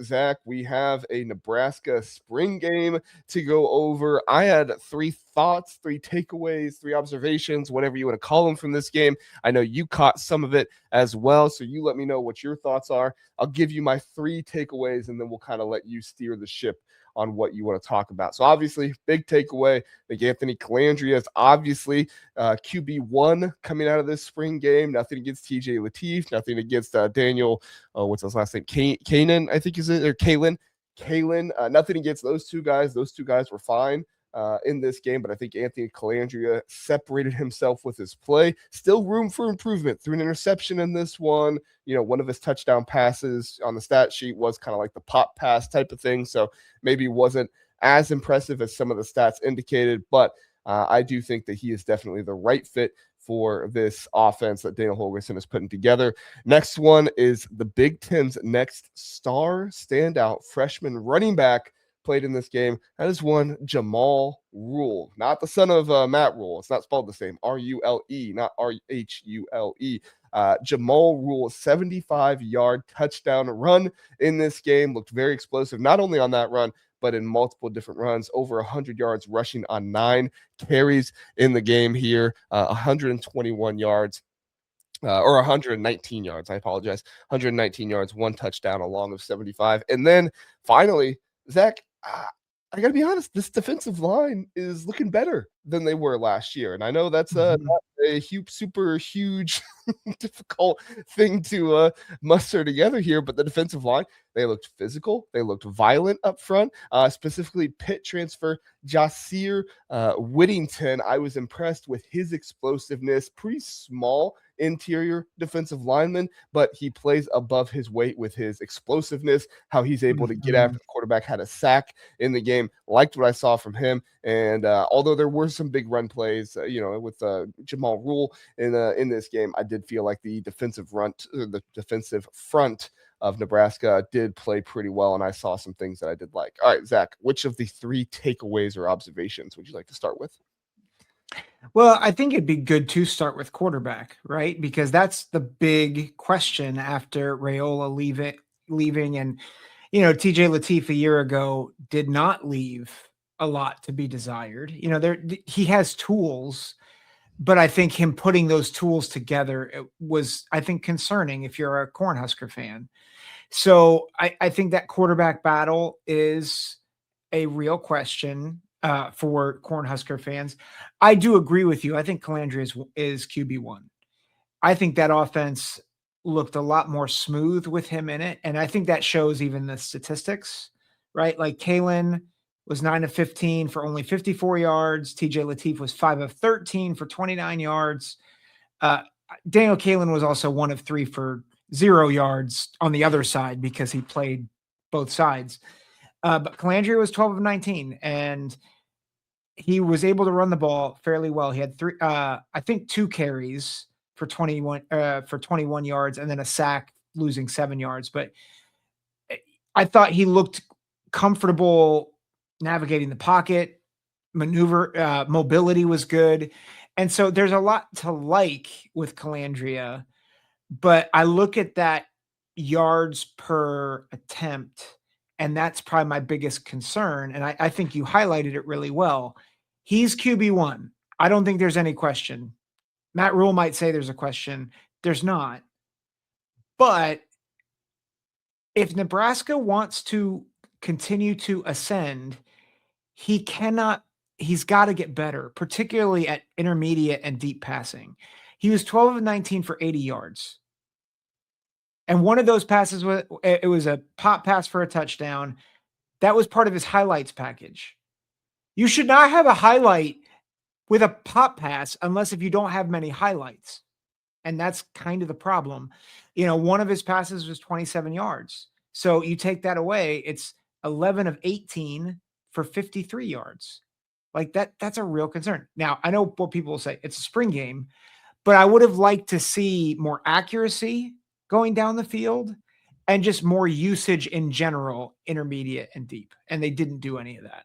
Zach, we have a Nebraska spring game to go over. I had 3 thoughts, 3 takeaways, 3 observations, whatever you want to call them from this game. I know you caught some of it as well, so you let me know what your thoughts are. I'll give you my 3 takeaways, and then we'll kind of let you steer the ship on what you want to talk about. So obviously, big takeaway, I think Anthony Calandria is obviously QB1 coming out of this spring game. Nothing against TJ Lateef, nothing against Daniel, what's his last name? Kanan, I think is it, or Kalen. Nothing against those two guys. Those two guys were fine in this game, but I think Anthony Calandria separated himself with his play. Still room for improvement through an interception in this one. One of his touchdown passes on the stat sheet was kind of like the pop pass type of thing, so maybe wasn't as impressive as some of the stats indicated, but I do think that he is definitely the right fit for this offense that Daniel Holgerson is putting together. Next one is the Big Ten's next star standout freshman running back played in this game. That is one Jamal Rule, not the son of Matt Rule. It's not spelled the same. R-U-L-E, not R-H-U-L-E. Jamal Rule, 75-yard touchdown run in this game. Looked very explosive, not only on that run, but in multiple different runs, over 100 yards rushing on 9 carries in the game here, 121 yards. Or 119 yards, I apologize. 119 yards, 1 touchdown, along with 75. And then finally, Zach, I got to be honest, this defensive line is looking better than they were last year. And I know that's not a super huge, difficult thing to muster together here, but the defensive line, they looked physical. They looked violent up front, specifically Pitt transfer Joseer Whittington. I was impressed with his explosiveness, pretty small interior defensive lineman, but he plays above his weight with his explosiveness, how he's able to get after the quarterback, had a sack in the game. Liked what I saw from him. And although there were some big run plays, with Jamal Rule in this game, I did feel like the defensive front of Nebraska did play pretty well, and I saw some things that I did like. All right, Zach, which of the 3 takeaways or observations would you like to start with? Well, I think it'd be good to start with quarterback, right? Because that's the big question after Raiola leaving. And, TJ Lateef a year ago did not leave a lot to be desired. He has tools, but I think him putting those tools together was, I think, concerning if you're a Cornhusker fan. So I think that quarterback battle is a real question for Cornhusker fans. I do agree with you. I think Calandria is QB1. I think that offense looked a lot more smooth with him in it. And I think that shows even the statistics, right? Like Kalen was 9 of 15 for only 54 yards. TJ Lateef was 5 of 13 for 29 yards. Daniel Kalen was also 1 of 3 for 0 yards on the other side because he played both sides. But Calandria was 12 of 19, and he was able to run the ball fairly well. He had 2 carries for 21 yards, and then a sack, losing 7 yards. But I thought he looked comfortable navigating the pocket. Mobility was good. And so there's a lot to like with Calandria, but I look at that yards per attempt, and that's probably my biggest concern. And I think you highlighted it really well. He's QB1. I don't think there's any question. Matt Rhule might say there's a question. There's not. But if Nebraska wants to continue to ascend, he's got to get better, particularly at intermediate and deep passing. He was 12 of 19 for 80 yards. And one of those passes was a pop pass for a touchdown. That was part of his highlights package. You should not have a highlight with a pop pass unless if you don't have many highlights. And that's kind of the problem. One of his passes was 27 yards. So you take that away, it's 11 of 18 for 53 yards. Like that's a real concern. Now, I know what people will say. It's a spring game, but I would have liked to see more accuracy going down the field and just more usage in general, intermediate and deep. And they didn't do any of that.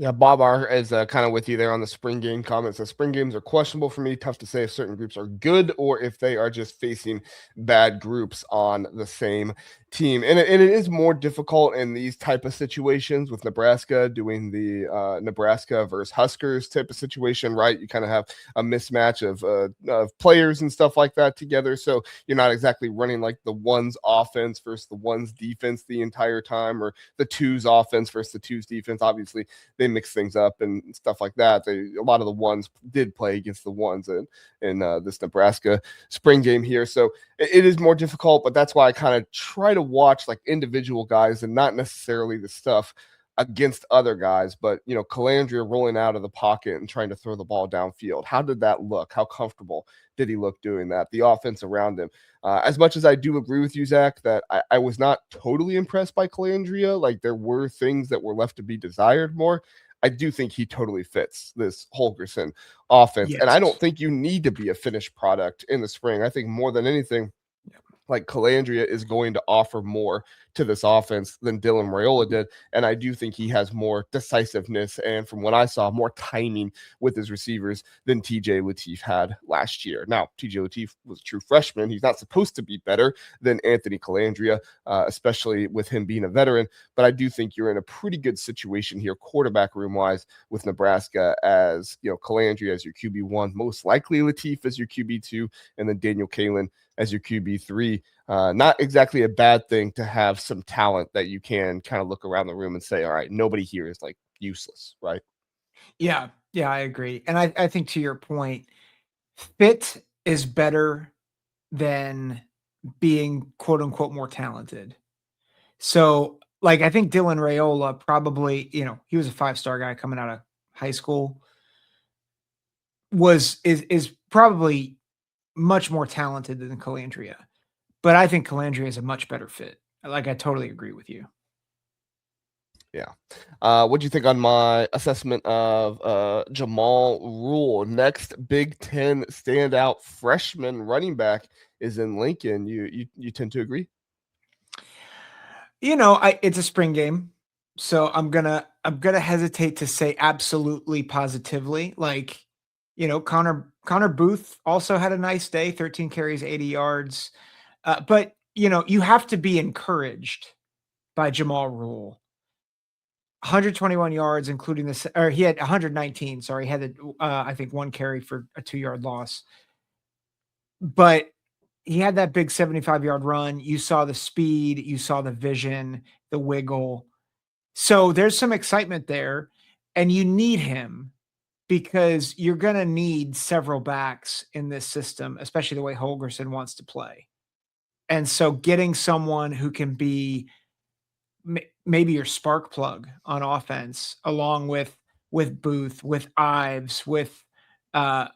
Yeah, Bob R is kind of with you there on the spring game comments. The spring games are questionable for me. Tough to say if certain groups are good or if they are just facing bad groups on the same team. And it is more difficult in these type of situations with Nebraska doing the Nebraska versus Huskers type of situation, right? You kind of have a mismatch of players and stuff like that together. So you're not exactly running like the ones offense versus the ones defense the entire time, or the twos offense versus the twos defense. Obviously, they mix things up and stuff like that. A lot of the ones did play against the ones in this Nebraska spring game here, so it is more difficult. But that's why I kind of try to watch like individual guys and not necessarily the stuff against other guys. But Calandria rolling out of the pocket and trying to throw the ball downfield. How did that look? How comfortable did he look doing that? The offense around him. As much as I do agree with you, Zach, that I was not totally impressed by Calandria, like there were things that were left to be desired more. I do think he totally fits this Holgerson offense. And I don't Yes. think you need to be a finished product in the spring. I think more than anything, like Calandria is going to offer more to this offense than Dylan Raiola did. And I do think he has more decisiveness and, from what I saw, more timing with his receivers than TJ Lateef had last year. Now, TJ Lateef was a true freshman. He's not supposed to be better than Anthony Calandria, especially with him being a veteran. But I do think you're in a pretty good situation here, quarterback room wise, with Nebraska, as Calandria as your QB1, most likely Lateef as your QB2, and then Daniel Kaelin as your QB3. Not exactly a bad thing to have some talent that you can kind of look around the room and say, all right, nobody here is like useless, right? Yeah. Yeah, I agree. And I think, to your point, fit is better than being quote unquote more talented. So, like, I think Dylan Raiola probably, he was a 5-star guy coming out of high school, is probably much more talented than Calandria. But I think Calandria is a much better fit. Like, I totally agree with you. Yeah. What do you think on my assessment of Jamal Rule? Next Big Ten standout freshman running back is in Lincoln. You tend to agree? It's a spring game, so I'm gonna hesitate to say absolutely positively. Like, Connor Booth also had a nice day, 13 carries, 80 yards. But you have to be encouraged by Jamal Rule. 121 yards, including this, or he had 119. Sorry, he had I think one carry for a 2-yard loss, but he had that big 75-yard run. You saw the speed, you saw the vision, the wiggle. So there's some excitement there, and you need him because you're going to need several backs in this system, especially the way Holgerson wants to play. And so getting someone who can be maybe your spark plug on offense, along with Booth, with Ives, with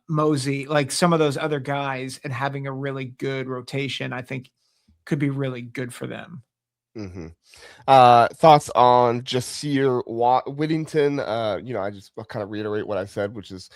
Mosey, like some of those other guys, and having a really good rotation, I think could be really good for them. Mm-hmm. Thoughts on Joseer Whittington? I just kind of reiterate what I said, which is,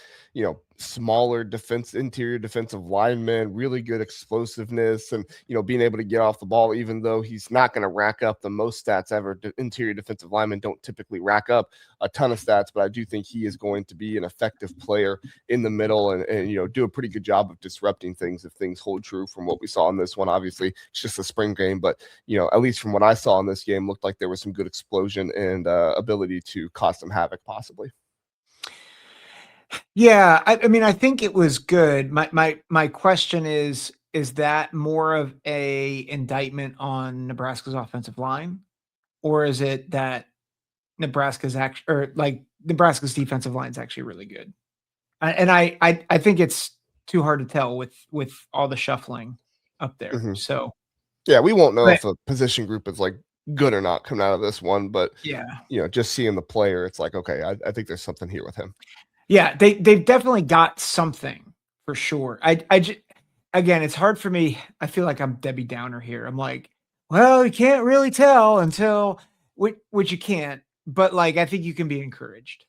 smaller interior defensive lineman, really good explosiveness, and being able to get off the ball, even though he's not going to rack up the most stats ever. Interior defensive linemen don't typically rack up a ton of stats, but I do think he is going to be an effective player in the middle, and do a pretty good job of disrupting things if things hold true from what we saw in this one. Obviously, it's just a spring game, but at least from what I saw in this game, looked like there was some good explosion and ability to cause some havoc, possibly. Yeah, I mean, I think it was good. My question is that more of a indictment on Nebraska's offensive line, or is it that Nebraska's defensive line is actually really good? And I think it's too hard to tell with all the shuffling up there. Mm-hmm. So, Yeah, we won't know but if a position group is like good or not coming out of this one, but yeah, just seeing the player, it's like, okay, I think there's something here with him. yeah, they've definitely got something for sure. Again, it's hard for me. I feel like I'm Debbie Downer here. I'm like, well, you can't really tell until which you can't, but like I think you can be encouraged.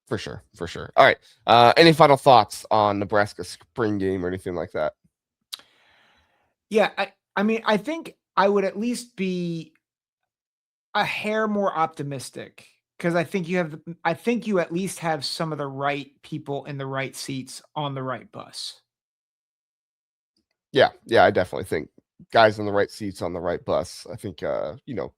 For sure, for sure. All right. Any final thoughts on Nebraska spring game or anything like that? Yeah, I mean, I think I would at least be a hair more optimistic because I think you at least have some of the right people in the right seats on the right bus. Yeah, yeah, I definitely think guys in the right seats on the right bus. I think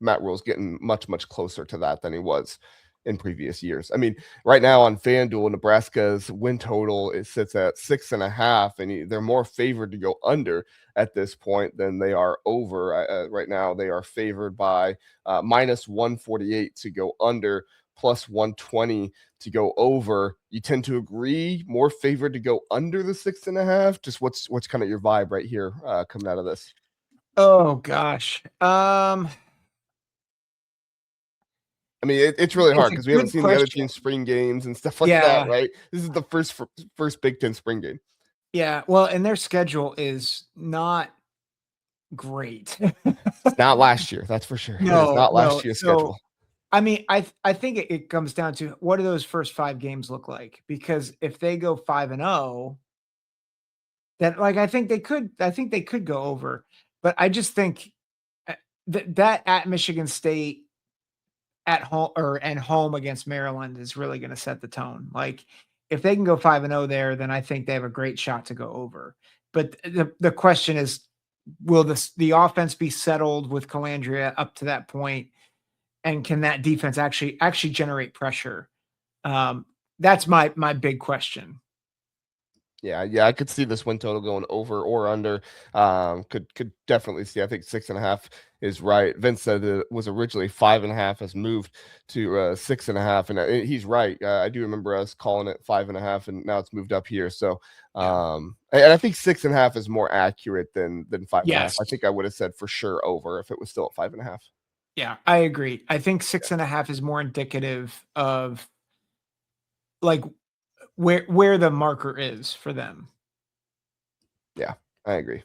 Matt Rule's getting much, much closer to that than he was in previous years. I mean, right now on FanDuel, Nebraska's win total sits at 6.5, and they're more favored to go under at this point than they are over. Right now, they are favored by minus 148 to go under, plus 120 to go over. You tend to agree more favored to go under the 6.5. Just what's kind of your vibe right here coming out of this? Oh gosh. I mean, it's really It's hard a because we haven't good seen the other question. team's spring games and stuff like that, Yeah. right? This is the first Big Ten spring game. Yeah. Well, and their schedule is not great. It's not last year, that's for sure. It is No, not last no. year's So schedule. I mean, I think it comes down to what do those first 5 games look like? Because if they go 5-0, then like I think they could go over. But I just think that at Michigan State at home and home against Maryland is really going to set the tone. Like if they can go 5-0 there, then I think they have a great shot to go over. But the question is, will the offense be settled with Calandria up to that point, and can that defense actually generate pressure? That's my big question. Yeah, I could see this win total going over or under. Could definitely see. I think 6.5 is right. Vince said it was originally 5.5, has moved to 6.5, and he's right. I do remember us calling it 5.5, and now it's moved up here. So, Yeah. and I think 6.5 is more accurate than 5.5. Yes. I think I would have said for sure over if it was still at 5.5. Yeah, I agree. I think 6.5 is more indicative of like where the marker is for them. Yeah, I agree.